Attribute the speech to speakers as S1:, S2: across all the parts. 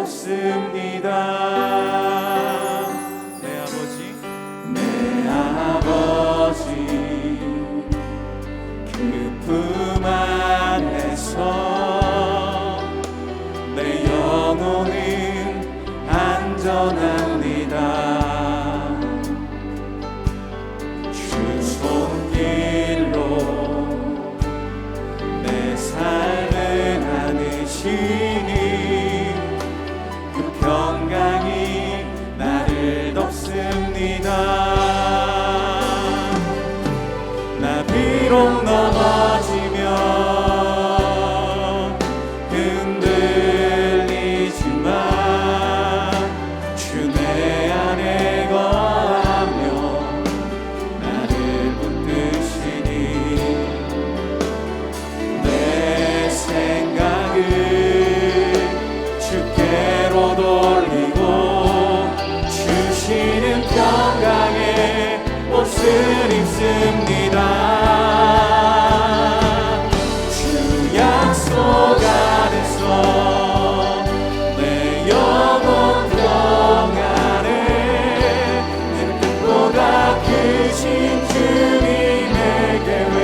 S1: 돕습니다. 내 아버지 그 품 안에서 내 영혼은 안전합니다. 주 손길로 내 삶을 안으시니 그 평강이 나를 돕습니다. 나 비록 넘어지면 흔들리지만 주 내 안에 거하며 나를 붙드시니 내 생각을 주께로 돌리고 주시는 평강의 옷을 입습니다. 주 약속 안에서 내 영혼 평안에 내 뜻보다 크신 주님의 계획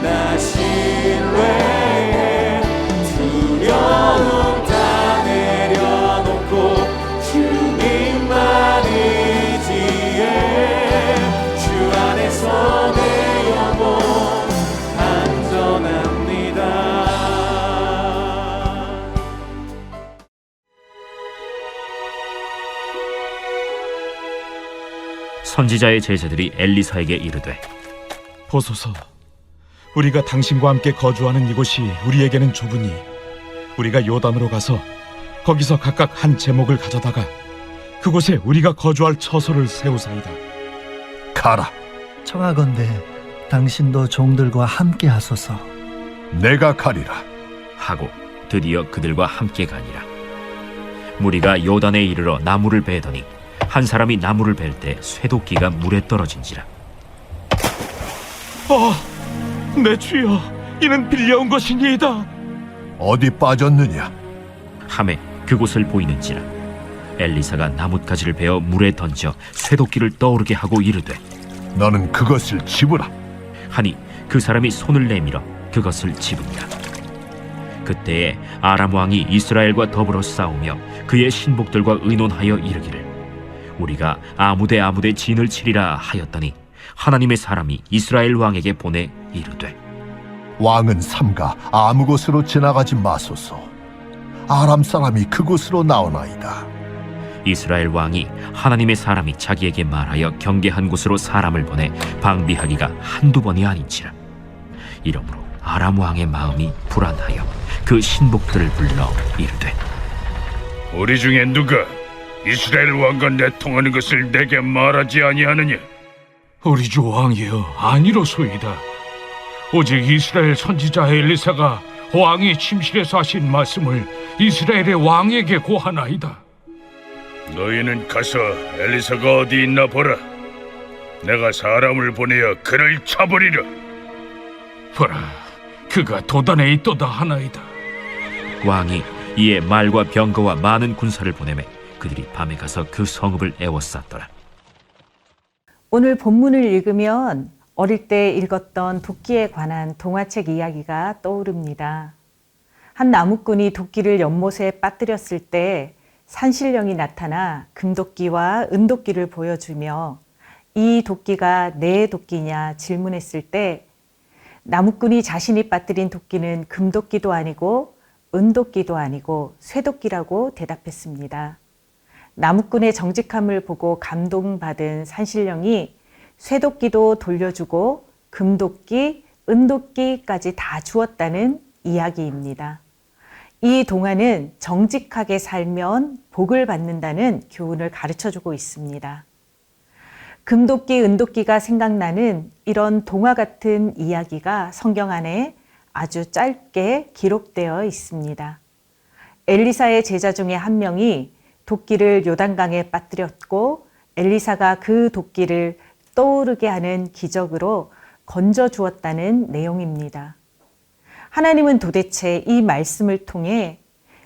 S1: 나 신뢰해 두려움 다 내려놓고 주님만 의지해 주 안에서 내 영혼 안전합니다.
S2: 선지자의 제자들이 엘리사에게 이르되
S3: 보소서, 우리가 당신과 함께 거주하는 이곳이 우리에게는 좁으니 우리가 요단으로 가서 거기서 각각 한 제목을 가져다가 그곳에 우리가 거주할 처소를 세우사이다.
S4: 가라.
S5: 청하건대 당신도 종들과 함께 하소서.
S4: 내가 가리라.
S2: 하고 드디어 그들과 함께 가니라. 무리가 요단에 이르러 나무를 베더니 한 사람이 나무를 벨 때 쇠도끼가 물에 떨어진지라.
S3: 내 주여, 이는 빌려온 것이니이다.
S4: 어디 빠졌느냐?
S2: 함에 그곳을 보이는지라. 엘리사가 나뭇가지를 베어 물에 던져 쇠도끼를 떠오르게 하고 이르되
S4: 너는 그것을 집으라.
S2: 하니 그 사람이 손을 내밀어 그것을 집은다. 그때에 아람 왕이 이스라엘과 더불어 싸우며 그의 신복들과 의논하여 이르기를 우리가 아무데 진을 치리라 하였더니 하나님의 사람이 이스라엘 왕에게 보내 이르되
S4: 왕은 삼가 아무 곳으로 지나가지 마소서. 아람 사람이 그곳으로 나오나이다.
S2: 이스라엘 왕이 하나님의 사람이 자기에게 말하여 경계한 곳으로 사람을 보내 방비하기가 한두 번이 아닌지라. 이러므로 아람 왕의 마음이 불안하여 그 신복들을 불러 이르되
S6: 우리 중에 누가 이스라엘 왕과 내통하는 것을 내게 말하지 아니하느냐?
S7: 우리 주 왕이여, 아니로소이다. 오직 이스라엘 선지자 엘리사가 왕이 침실에서 하신 말씀을 이스라엘의 왕에게 고하나이다.
S6: 너희는 가서 엘리사가 어디 있나 보라. 내가 사람을 보내어 그를 쳐버리라.
S7: 보라, 그가 도단에 있도다 하나이다.
S2: 왕이 이에 말과 병거와 많은 군사를 보내매 그들이 밤에 가서 그 성읍을 에워쌌더라.
S8: 오늘 본문을 읽으면 어릴 때 읽었던 도끼에 관한 동화책 이야기가 떠오릅니다. 한 나무꾼이 도끼를 연못에 빠뜨렸을 때 산신령이 나타나 금도끼와 은도끼를 보여주며 이 도끼가 내 도끼냐 질문했을 때 나무꾼이 자신이 빠뜨린 도끼는 금도끼도 아니고 은도끼도 아니고 쇠도끼라고 대답했습니다. 나무꾼의 정직함을 보고 감동받은 산신령이 쇠도끼도 돌려주고 금도끼, 은도끼까지 다 주었다는 이야기입니다. 이 동화는 정직하게 살면 복을 받는다는 교훈을 가르쳐주고 있습니다. 금도끼, 은도끼가 생각나는 이런 동화 같은 이야기가 성경 안에 아주 짧게 기록되어 있습니다. 엘리사의 제자 중에 한 명이 도끼를 요단강에 빠뜨렸고 엘리사가 그 도끼를 떠오르게 하는 기적으로 건져 주었다는 내용입니다. 하나님은 도대체 이 말씀을 통해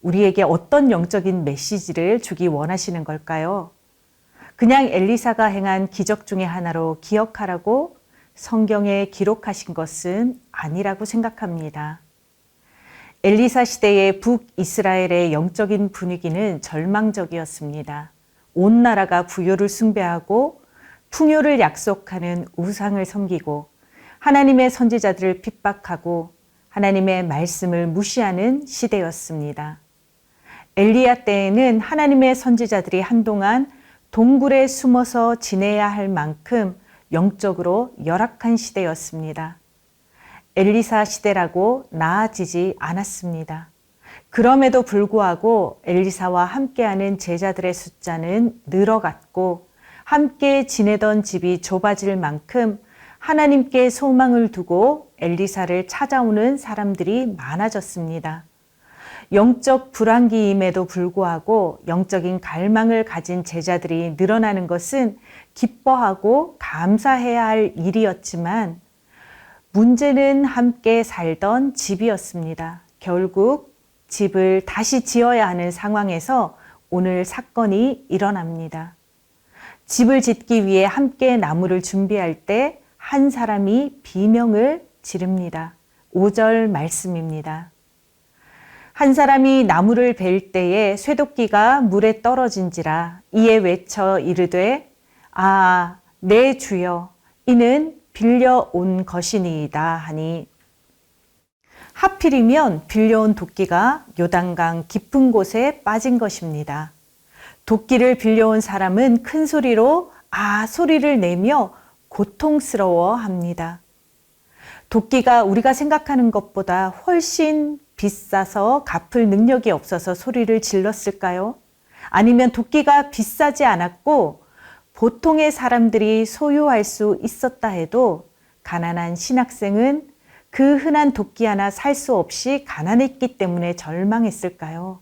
S8: 우리에게 어떤 영적인 메시지를 주기 원하시는 걸까요? 그냥 엘리사가 행한 기적 중의 하나로 기억하라고 성경에 기록하신 것은 아니라고 생각합니다. 엘리사 시대의 북이스라엘의 영적인 분위기는 절망적이었습니다. 온 나라가 부요를 숭배하고 풍요를 약속하는 우상을 섬기고 하나님의 선지자들을 핍박하고 하나님의 말씀을 무시하는 시대였습니다. 엘리야 때에는 하나님의 선지자들이 한동안 동굴에 숨어서 지내야 할 만큼 영적으로 열악한 시대였습니다. 엘리사 시대라고 나아지지 않았습니다. 그럼에도 불구하고 엘리사와 함께하는 제자들의 숫자는 늘어갔고 함께 지내던 집이 좁아질 만큼 하나님께 소망을 두고 엘리사를 찾아오는 사람들이 많아졌습니다. 영적 불안기임에도 불구하고 영적인 갈망을 가진 제자들이 늘어나는 것은 기뻐하고 감사해야 할 일이었지만 문제는 함께 살던 집이었습니다. 결국 집을 다시 지어야 하는 상황에서 오늘 사건이 일어납니다. 집을 짓기 위해 함께 나무를 준비할 때 한 사람이 비명을 지릅니다. 5절 말씀입니다. 한 사람이 나무를 벨 때에 쇠도끼가 물에 떨어진지라 이에 외쳐 이르되 아, 내 주여 이는 빌려온 것이니이다 하니 하필이면 빌려온 도끼가 요단강 깊은 곳에 빠진 것입니다. 도끼를 빌려온 사람은 큰 소리로 아 소리를 내며 고통스러워합니다. 도끼가 우리가 생각하는 것보다 훨씬 비싸서 갚을 능력이 없어서 소리를 질렀을까요? 아니면 도끼가 비싸지 않았고 보통의 사람들이 소유할 수 있었다 해도 가난한 신학생은 그 흔한 도끼 하나 살 수 없이 가난했기 때문에 절망했을까요?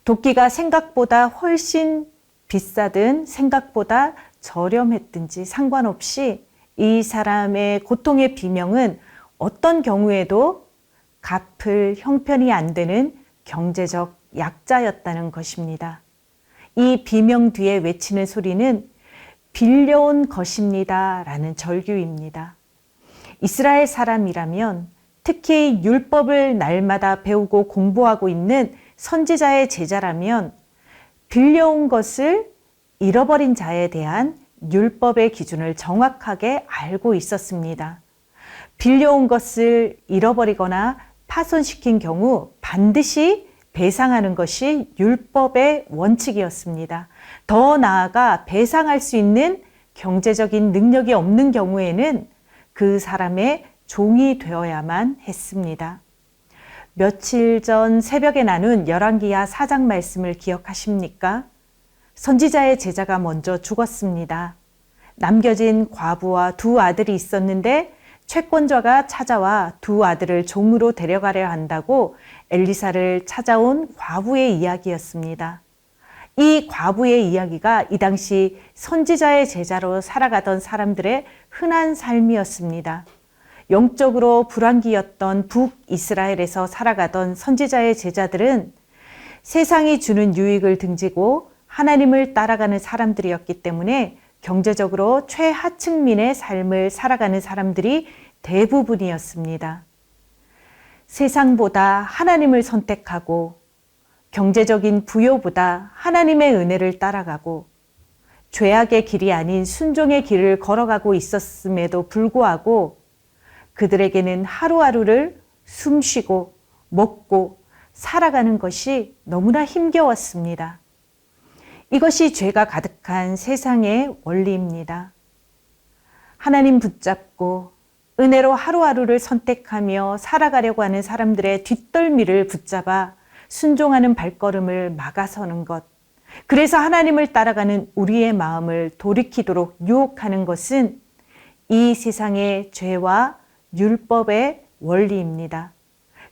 S8: 도끼가 생각보다 훨씬 비싸든 생각보다 저렴했든지 상관없이 이 사람의 고통의 비명은 어떤 경우에도 갚을 형편이 안 되는 경제적 약자였다는 것입니다. 이 비명 뒤에 외치는 소리는 빌려온 것입니다 라는 절규입니다. 이스라엘 사람이라면 특히 율법을 날마다 배우고 공부하고 있는 선지자의 제자라면 빌려온 것을 잃어버린 자에 대한 율법의 기준을 정확하게 알고 있었습니다. 빌려온 것을 잃어버리거나 파손시킨 경우 반드시 배상하는 것이 율법의 원칙이었습니다. 더 나아가 배상할 수 있는 경제적인 능력이 없는 경우에는 그 사람의 종이 되어야만 했습니다. 며칠 전 새벽에 나눈 열왕기하 4장 말씀을 기억하십니까? 선지자의 제자가 먼저 죽었습니다. 남겨진 과부와 두 아들이 있었는데 채권자가 찾아와 두 아들을 종으로 데려가려 한다고 엘리사를 찾아온 과부의 이야기였습니다. 이 과부의 이야기가 이 당시 선지자의 제자로 살아가던 사람들의 흔한 삶이었습니다. 영적으로 불안기였던 북이스라엘에서 살아가던 선지자의 제자들은 세상이 주는 유익을 등지고 하나님을 따라가는 사람들이었기 때문에 경제적으로 최하층민의 삶을 살아가는 사람들이 대부분이었습니다. 세상보다 하나님을 선택하고 경제적인 부요보다 하나님의 은혜를 따라가고 죄악의 길이 아닌 순종의 길을 걸어가고 있었음에도 불구하고 그들에게는 하루하루를 숨쉬고 먹고 살아가는 것이 너무나 힘겨웠습니다. 이것이 죄가 가득한 세상의 원리입니다. 하나님 붙잡고 은혜로 하루하루를 선택하며 살아가려고 하는 사람들의 뒷덜미를 붙잡아 순종하는 발걸음을 막아서는 것. 그래서 하나님을 따라가는 우리의 마음을 돌이키도록 유혹하는 것은 이 세상의 죄와 율법의 원리입니다.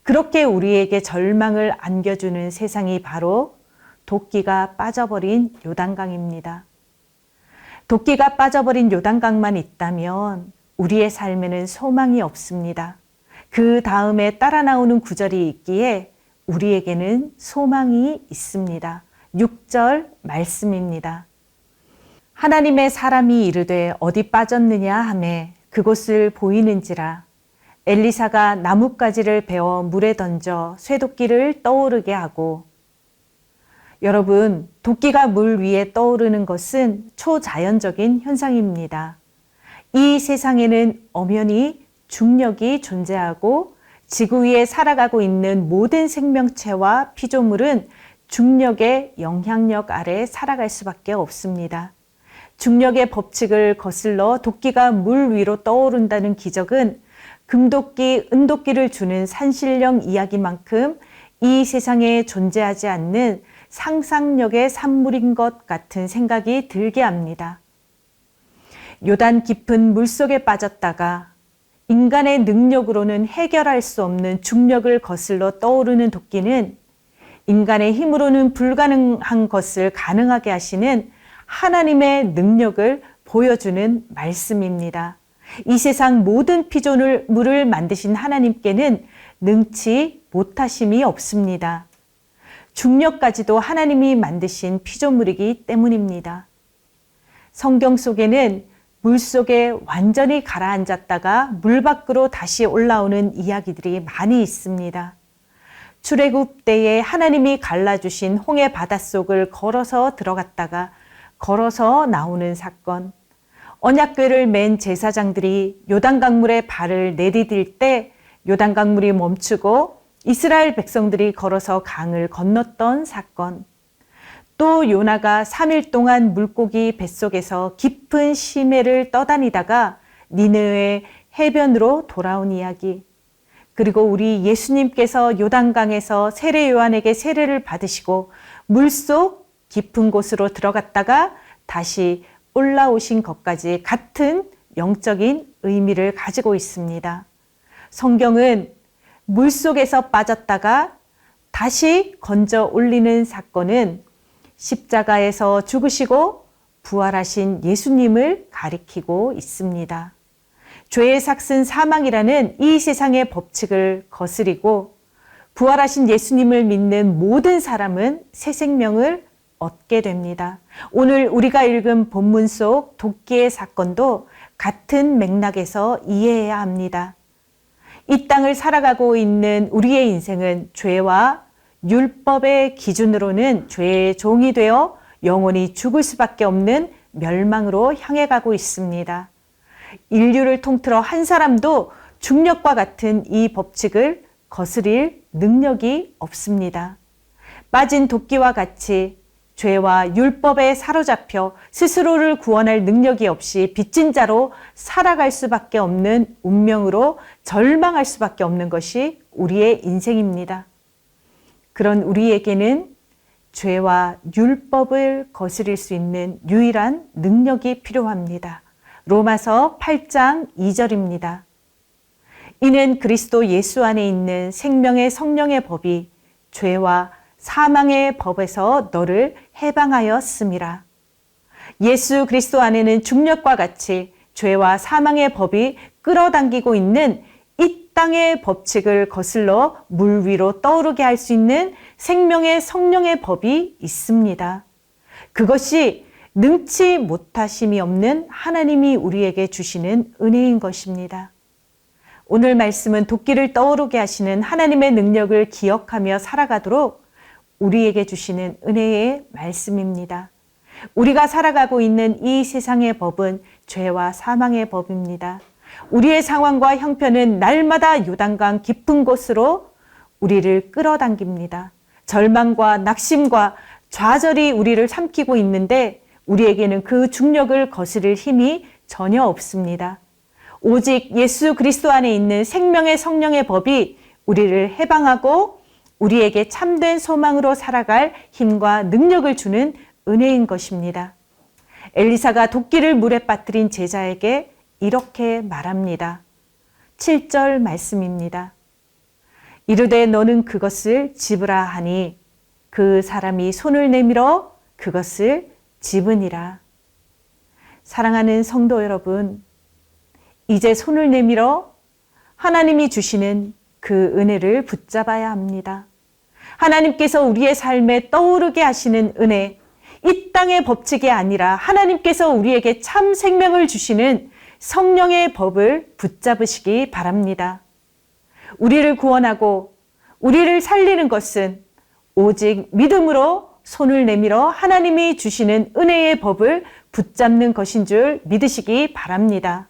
S8: 그렇게 우리에게 절망을 안겨주는 세상이 바로 도끼가 빠져버린 요단강입니다. 도끼가 빠져버린 요단강만 있다면 우리의 삶에는 소망이 없습니다. 그 다음에 따라 나오는 구절이 있기에 우리에게는 소망이 있습니다. 6절 말씀입니다. 하나님의 사람이 이르되 어디 빠졌느냐 하매 그곳을 보이는지라. 엘리사가 나뭇가지를 베어 물에 던져 쇠도끼를 떠오르게 하고. 여러분, 도끼가 물 위에 떠오르는 것은 초자연적인 현상입니다. 이 세상에는 엄연히 중력이 존재하고 지구 위에 살아가고 있는 모든 생명체와 피조물은 중력의 영향력 아래 살아갈 수밖에 없습니다. 중력의 법칙을 거슬러 도끼가 물 위로 떠오른다는 기적은 금도끼, 은도끼를 주는 산신령 이야기만큼 이 세상에 존재하지 않는 상상력의 산물인 것 같은 생각이 들게 합니다. 요단 깊은 물속에 빠졌다가 인간의 능력으로는 해결할 수 없는 중력을 거슬러 떠오르는 도끼는 인간의 힘으로는 불가능한 것을 가능하게 하시는 하나님의 능력을 보여주는 말씀입니다. 이 세상 모든 피조물을 만드신 하나님께는 능치 못하심이 없습니다. 중력까지도 하나님이 만드신 피조물이기 때문입니다. 성경 속에는 물속에 완전히 가라앉았다가 물 밖으로 다시 올라오는 이야기들이 많이 있습니다. 출애굽 때에 하나님이 갈라주신 홍해 바닷속을 걸어서 들어갔다가 걸어서 나오는 사건, 언약궤를 맨 제사장들이 요단강물에 발을 내디딜 때 요단강물이 멈추고 이스라엘 백성들이 걸어서 강을 건넜던 사건, 또 요나가 3일 동안 물고기 뱃속에서 깊은 심해를 떠다니다가 니느웨 해변으로 돌아온 이야기, 그리고 우리 예수님께서 요단강에서 세례 요한에게 세례를 받으시고 물속 깊은 곳으로 들어갔다가 다시 올라오신 것까지 같은 영적인 의미를 가지고 있습니다. 성경은 물속에서 빠졌다가 다시 건져 올리는 사건은 십자가에서 죽으시고 부활하신 예수님을 가리키고 있습니다. 죄의 삭슨 사망이라는 이 세상의 법칙을 거스리고 부활하신 예수님을 믿는 모든 사람은 새 생명을 얻게 됩니다. 오늘 우리가 읽은 본문 속 도끼의 사건도 같은 맥락에서 이해해야 합니다. 이 땅을 살아가고 있는 우리의 인생은 죄와 율법의 기준으로는 죄의 종이 되어 영원히 죽을 수밖에 없는 멸망으로 향해 가고 있습니다. 인류를 통틀어 한 사람도 중력과 같은 이 법칙을 거스릴 능력이 없습니다. 빠진 도끼와 같이 죄와 율법에 사로잡혀 스스로를 구원할 능력이 없이 빚진 자로 살아갈 수밖에 없는 운명으로 절망할 수밖에 없는 것이 우리의 인생입니다. 그런 우리에게는 죄와 율법을 거스릴 수 있는 유일한 능력이 필요합니다. 로마서 8장 2절입니다. 이는 그리스도 예수 안에 있는 생명의 성령의 법이 죄와 사망의 법에서 너를 해방하였음이라. 예수 그리스도 안에는 중력과 같이 죄와 사망의 법이 끌어당기고 있는 이 땅의 법칙을 거슬러 물 위로 떠오르게 할 수 있는 생명의 성령의 법이 있습니다. 그것이 능치 못하심이 없는 하나님이 우리에게 주시는 은혜인 것입니다. 오늘 말씀은 도끼를 떠오르게 하시는 하나님의 능력을 기억하며 살아가도록 우리에게 주시는 은혜의 말씀입니다. 우리가 살아가고 있는 이 세상의 법은 죄와 사망의 법입니다. 우리의 상황과 형편은 날마다 요단강 깊은 곳으로 우리를 끌어당깁니다. 절망과 낙심과 좌절이 우리를 삼키고 있는데 우리에게는 그 중력을 거스릴 힘이 전혀 없습니다. 오직 예수 그리스도 안에 있는 생명의 성령의 법이 우리를 해방하고 우리에게 참된 소망으로 살아갈 힘과 능력을 주는 은혜인 것입니다. 엘리사가 도끼를 물에 빠뜨린 제자에게 이렇게 말합니다. 7절 말씀입니다. 이르되 너는 그것을 집으라 하니 그 사람이 손을 내밀어 그것을 집으니라. 사랑하는 성도 여러분, 이제 손을 내밀어 하나님이 주시는 그 은혜를 붙잡아야 합니다. 하나님께서 우리의 삶에 떠오르게 하시는 은혜, 이 땅의 법칙이 아니라 하나님께서 우리에게 참 생명을 주시는 성령의 법을 붙잡으시기 바랍니다. 우리를 구원하고 우리를 살리는 것은 오직 믿음으로 손을 내밀어 하나님이 주시는 은혜의 법을 붙잡는 것인 줄 믿으시기 바랍니다.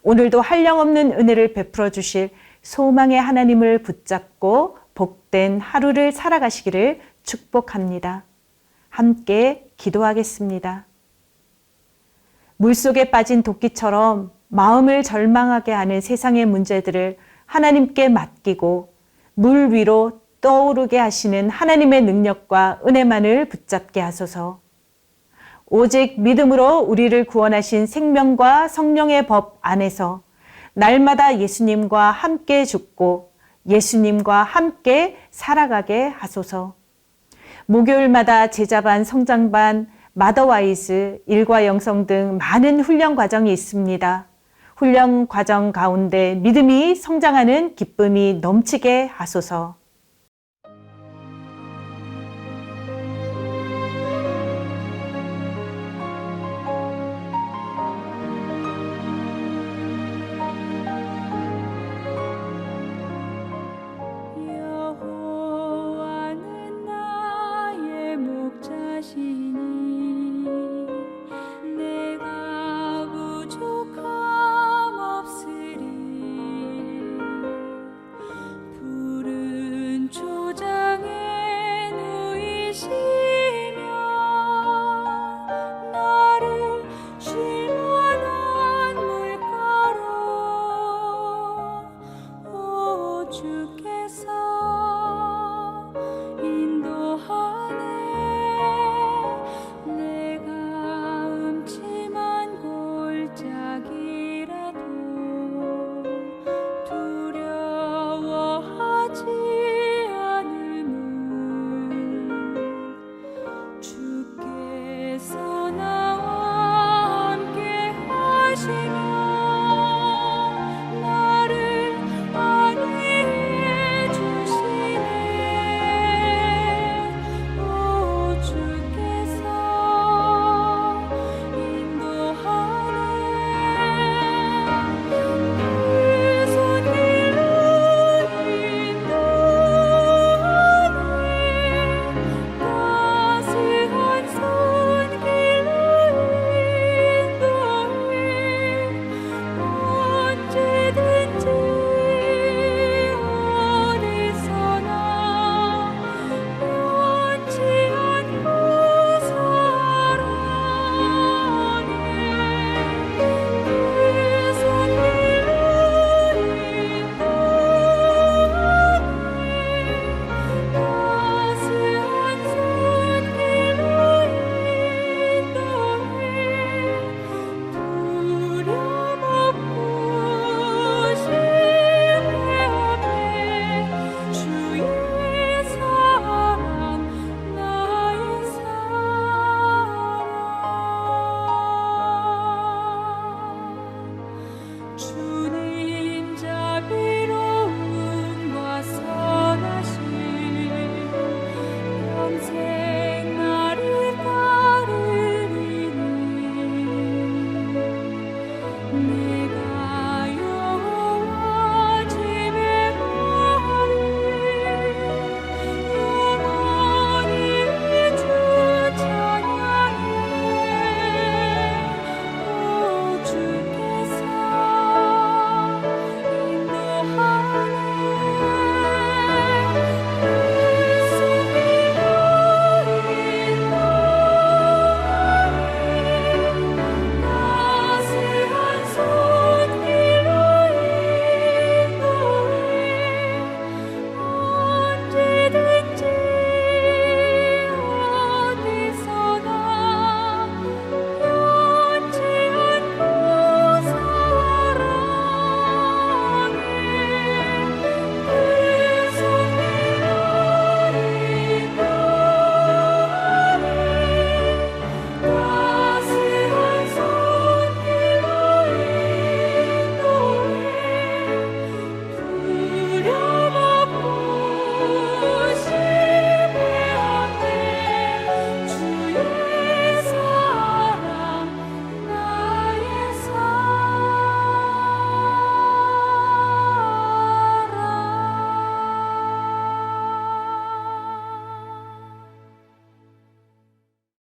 S8: 오늘도 한량없는 은혜를 베풀어 주실 소망의 하나님을 붙잡고 복된 하루를 살아가시기를 축복합니다. 함께 기도하겠습니다. 물속에 빠진 도끼처럼 마음을 절망하게 하는 세상의 문제들을 하나님께 맡기고 물 위로 떠오르게 하시는 하나님의 능력과 은혜만을 붙잡게 하소서. 오직 믿음으로 우리를 구원하신 생명과 성령의 법 안에서 날마다 예수님과 함께 죽고 예수님과 함께 살아가게 하소서. 목요일마다 제자반, 성장반, 마더와이즈, 일과 영성 등 많은 훈련 과정이 있습니다. 훈련 과정 가운데 믿음이 성장하는 기쁨이 넘치게 하소서.
S9: 여호와는 나의 목자시니 내가 부족함 없으리. 푸른 초장에 누이시며 나를 쉴만한 물가로 오 주께